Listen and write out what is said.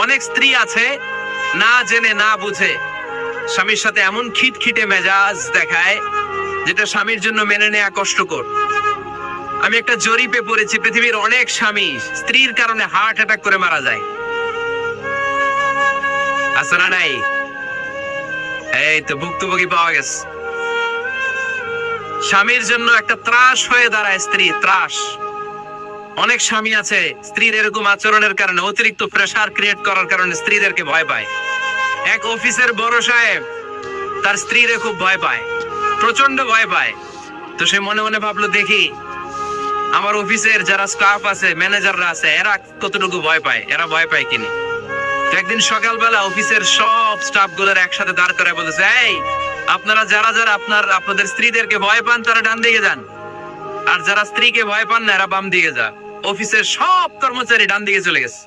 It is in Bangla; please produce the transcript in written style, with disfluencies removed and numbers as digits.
অনেক স্ত্রী আছে না জেনে না বুঝে স্বামীর সাথে এমন খিটখিটে মেজাজ দেখায় যেটা স্বামীর জন্য মেনে নেওয়া কষ্টকর। আমি একটা জরিপে পড়েছি, পৃথিবীর অনেক স্বামী স্ত্রীর কারণে হার্ট অ্যাটাক করে মারা যায়। আছে না নাই? এই তো ভুক্তভোগী পাওয়া গেছে। স্বামীর জন্য একটা ত্রাস হয়ে দাঁড়ায় স্ত্রী, ত্রাস। অনেক স্বামী আছে স্ত্রীর এরকম আচরণের কারণে, অতিরিক্ত প্রেসার ক্রিয়েট করার কারণে স্ত্রীদেরকে ভয় পায়। এক অফিসের বড় সাহেব তার স্ত্রীরে খুব ভয় পায়, প্রচন্ড ভয় পায়। তো সে মনে মনে ভাবলো, দেখি আমার অফিসের যারা স্টাফ আছে, ম্যানেজাররা আছে, এরা কতটুকু ভয় পায়, এরা ভয় পায় কিনা। তো একদিন সকালবেলা অফিসের সব স্টাফ গুলোর একসাথে দাঁড় করে বলেছে, এই আপনারা যারা যারা আপনাদের স্ত্রীদেরকে ভয় পান তারা ডান দিকে যান, আর যারা স্ত্রীকে ভয় পান না এরা বাম দিকে যা। অফিসের সব কর্মচারী ডান দিকে চলে গেছে।